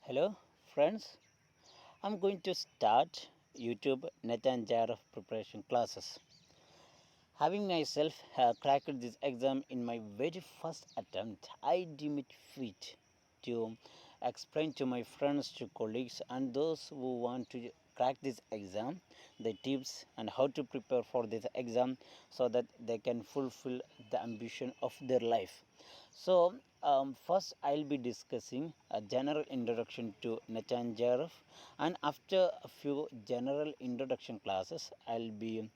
Hello friends, I'm going to start YouTube NETJRF preparation classes. Having myself cracked this exam in my very first attempt, I deem it fit to explain to my friends, to colleagues, and those who want to crack this exam the tips and how to prepare for this exam so that they can fulfill the ambition of their life. So, first I'll be discussing a general introduction to NETJRF, and after a few general introduction classes, I'll be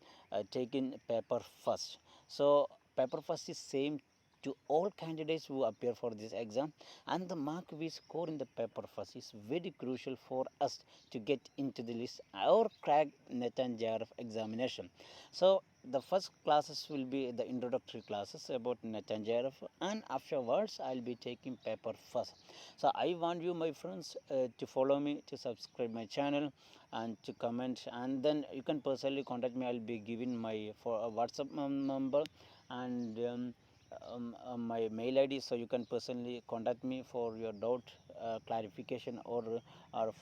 taking paper first. So paper first is same to all candidates who appear for this exam, and the mark we score in the paper first is very crucial for us to get into the list or crack net and JRF examination. So the first classes will be the introductory classes about net and JRF, and afterwards I'll be taking paper first. So I want you, my friends, to follow me, to subscribe my channel, and to comment, and then you can personally contact me. I'll be giving my WhatsApp number and my mail ID, so you can personally contact me for your doubt clarification or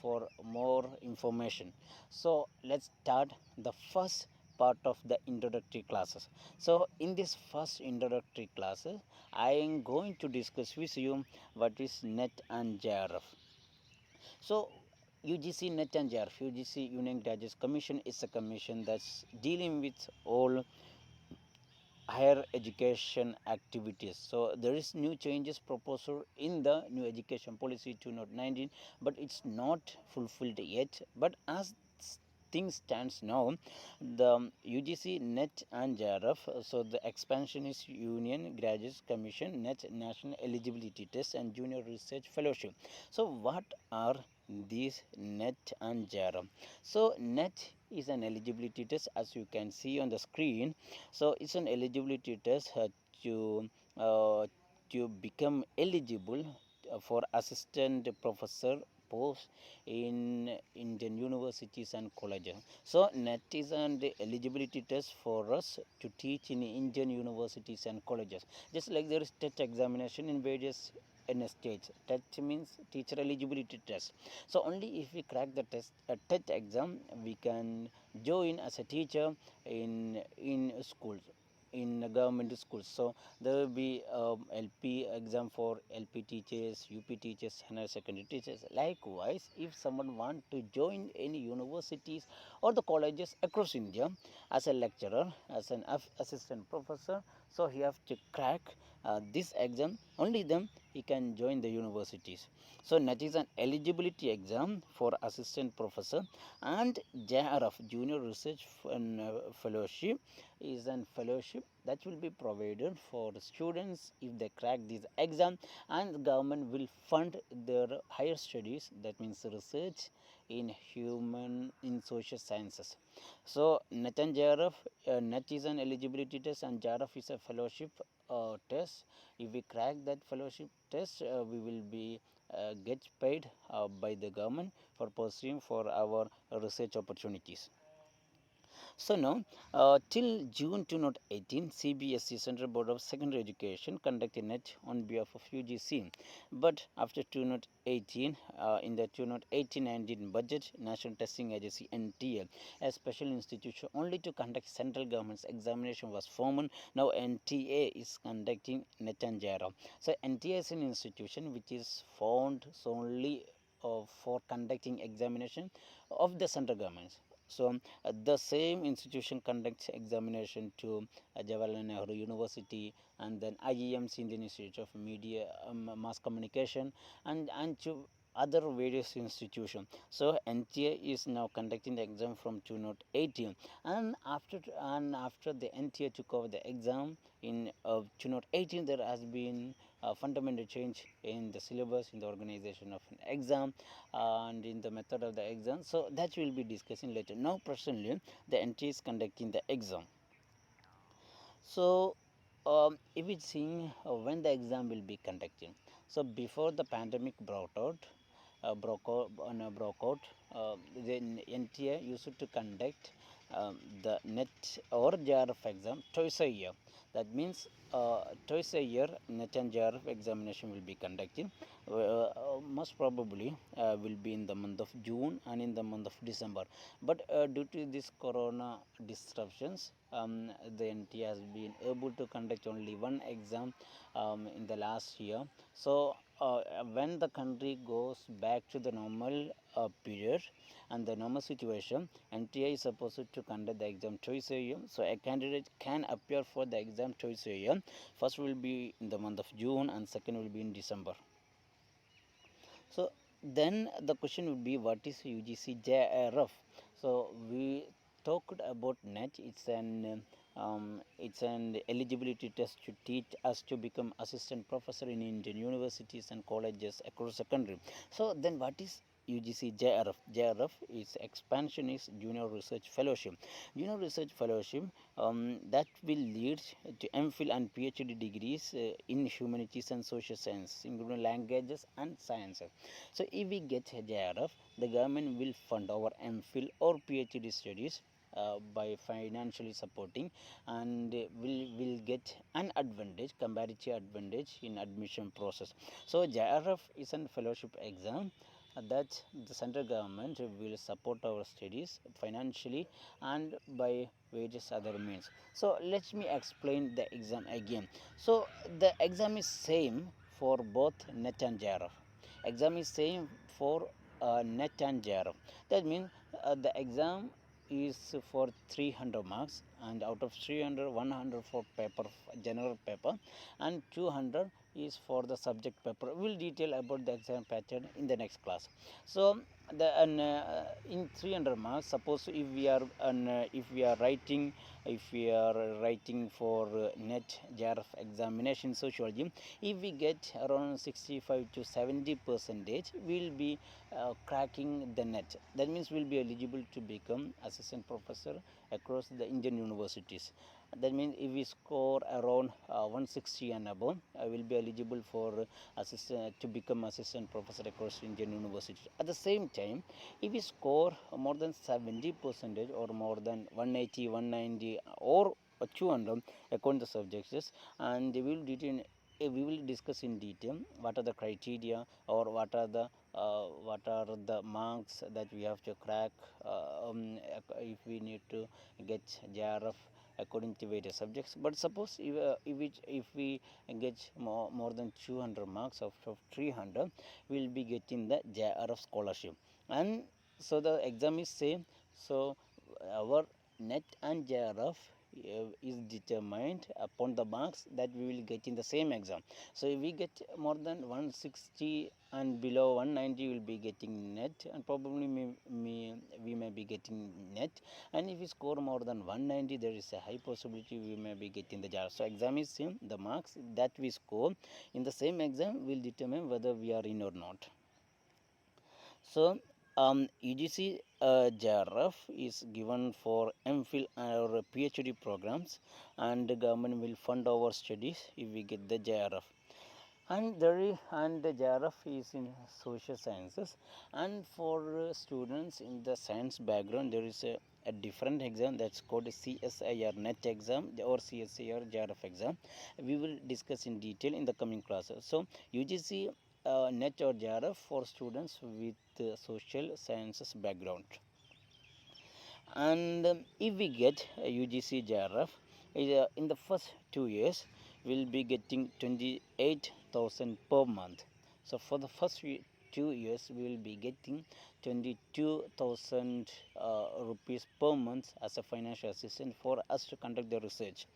for more information. So let's start the first part of the introductory classes. So in this first introductory classes, I am going to discuss with you what is net and JRF. So UGC NET and JRF, UGC Union Graduates Commission, is a commission that's dealing with all higher education activities. So there is new changes proposal in the new education policy 2019, but it's not fulfilled yet. But as things stands now, the UGC NET and JRF, so the expansion is Union Graduates Commission, NET National Eligibility Test, and Junior Research Fellowship. So what are these NET and JRF? So NET is an eligibility test, as you can see on the screen. So it's an eligibility test to uh, to become eligible for assistant professor post in Indian universities and colleges. So NET is an eligibility test for us to teach in Indian universities and colleges. Just like there is TET examination in various in states. TET means teacher eligibility test. So only if we crack the test, TET exam, we can join as a teacher in schools, in government schools. So there will be LP exam for LP teachers, UP teachers, and higher secondary teachers. Likewise, if someone want to join any universities or the colleges across India as a lecturer, as an assistant professor, so he have to crack this exam. Only then he can join the universities. So that is an eligibility exam for assistant professor, and JRF, Junior Research Fellowship, is an fellowship that will be provided for students if they crack this exam, and the government will fund their higher studies, that means research in social sciences. So NET and JRF, NET is an eligibility test and JRF is a fellowship test. If we crack that fellowship test, we will be get paid by the government for pursuing for our research opportunities. So now, till June 2018, CBSE, Central Board of Secondary Education, conducted NET on behalf of UGC. But after 2018, in the 2018-19 budget, National Testing Agency (NTA), a special institution only to conduct central government's examination, was formed. Now NTA is conducting NET and JRF. So NTA is an institution which is formed solely for conducting examination of the central governments. So the same institution conducts examination to Jawaharlal Nehru University, and then IEMC, Indian Institute of Media, Mass Communication, and to other various institutions. So NTA is now conducting the exam from 2018, and after the NTA took over the exam in 2018, there has been a fundamental change in the syllabus, in the organization of an exam, and in the method of the exam. So that we will be discussing later. Now presently the NTA is conducting the exam. So if it's seeing when the exam will be conducted. So before the pandemic broke out, the NTA used to conduct the NET or JRF exam twice a year. That means twice a year NET and JRF examination will be conducted. Most probably will be in the month of June and in the month of December. But due to this corona disruptions, the NT has been able to conduct only one exam in the last year. So when the country goes back to the normal period and the normal situation, NTI is supposed to conduct the exam twice a year. So a candidate can appear for the exam twice a year. First will be in the month of June and second will be in December. So then the question would be, what is UGC JRF? So we talked about NET. It's an eligibility test to teach us to become assistant professor in Indian universities and colleges across the country. So then what is UGC JRF? JRF is expansion is Junior Research Fellowship. Junior Research Fellowship that will lead to MPhil and PhD degrees in humanities and social science, including languages and sciences. So if we get JRF, the government will fund our MPhil or PhD studies by financially supporting, and will get an advantage, comparative advantage in admission process. So JRF is a fellowship exam that the central government will support our studies financially and by various other means. So let me explain the exam again. So the exam is same for both NET and JRF. Exam is same for NET and JRF. That means the exam is for 300 marks, and out of 300, 100 for paper, general paper, and 200 is for the subject paper. We will detail about the exam pattern in the next class. So the in 300 marks, suppose if we are writing, for NET JRF examination sociology, if we get around 65 to 70 percentage, we will be cracking the NET. That means we will be eligible to become assistant professor across the Indian universities. That means if we score around 160 and above, I will be eligible for assistant to become assistant professor across Indian universities. At the same time, if we score more than 70 percentage or more than 180, 190 or 200 according to subjects, and we will discuss in detail what are the criteria or what are the marks that we have to crack if we need to get JRF according to various subjects. But suppose if we get more than 200 marks out of 300, we will be getting the JRF scholarship. And so the exam is same. So our NET and JRF is determined upon the marks that we will get in the same exam. So if we get more than 160 and below 190, we will be getting NET, and probably we may be getting NET. And if we score more than 190, there is a high possibility we may be getting the JRF. So exam is same. The marks that we score in the same exam will determine whether we are in or not. So UGC JRF is given for MPhil or PhD programs, and the government will fund our studies if we get the JRF. And the JRF is in social sciences, and for students in the science background, there is a different exam that's called CSIR NET exam or CSIR JRF exam. We will discuss in detail in the coming classes. So UGC NET or JRF for students with social sciences background. And if we get UGC JRF, in the first 2 years, we'll be getting 28,000 per month. So for the first 2 years, we will be getting 22,000 rupees per month as a financial assistance for us to conduct the research.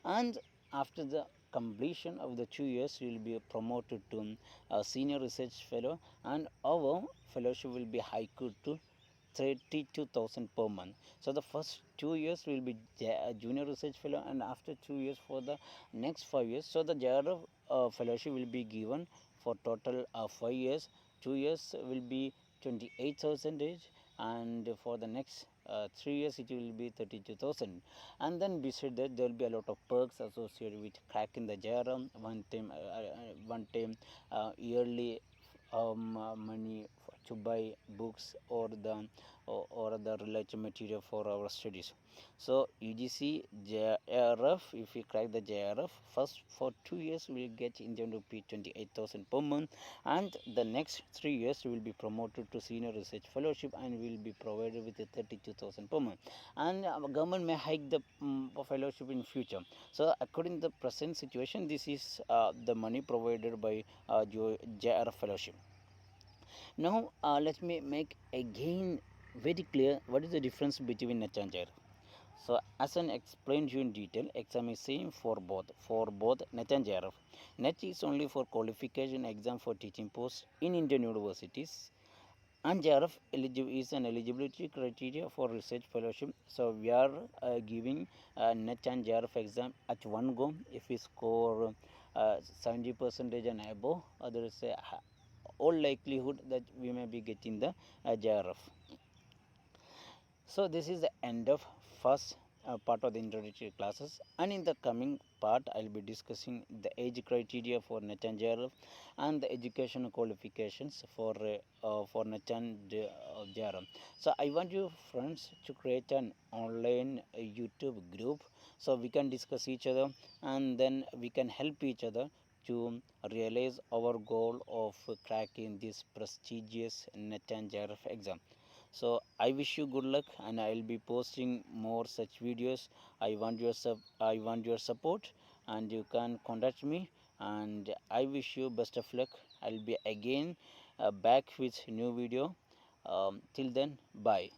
And after the completion of the 2 years, we will be promoted to a senior research fellow, and our fellowship will be hiked to 32,000 per month. So the first 2 years will be junior research fellow, and after 2 years for the next 5 years. So the JRF fellowship will be given for total 5 years. 2 years will be 28,000, and for the next 3 years it will be 32,000. And then beside that, there will be a lot of perks associated with cracking the JRF. One time yearly money to buy books or the related material for our studies. So UGC JRF, if we crack the JRF, first for 2 years we will get Indian rupee 28,000 per month, and the next 3 years we will be promoted to senior research fellowship and we will be provided with 32,000 per month, and government may hike the fellowship in future. So according to the present situation, this is the money provided by JRF fellowship. Now let me make again very clear what is the difference between NET and JRF. So as I explained you in detail, exam is same for both NET and JRF. NET is only for qualification exam for teaching posts in Indian universities, and JRF is an eligibility criteria for research fellowship. So we are giving NET and JRF exam at one go. If we score 70% and above, there is a all likelihood that we may be getting the JRF. So this is the end of first part of the introductory classes, and in the coming part I'll be discussing the age criteria for NET and JRF and the educational qualifications for NET and JRF. So I want you friends to create an online YouTube group so we can discuss each other, and then we can help each other to realize our goal of cracking this prestigious NET and JRF exam. So I wish you good luck, and I will be posting more such videos. I want your support, and you can contact me, and I wish you best of luck. I'll be again back with new video. Till then, bye.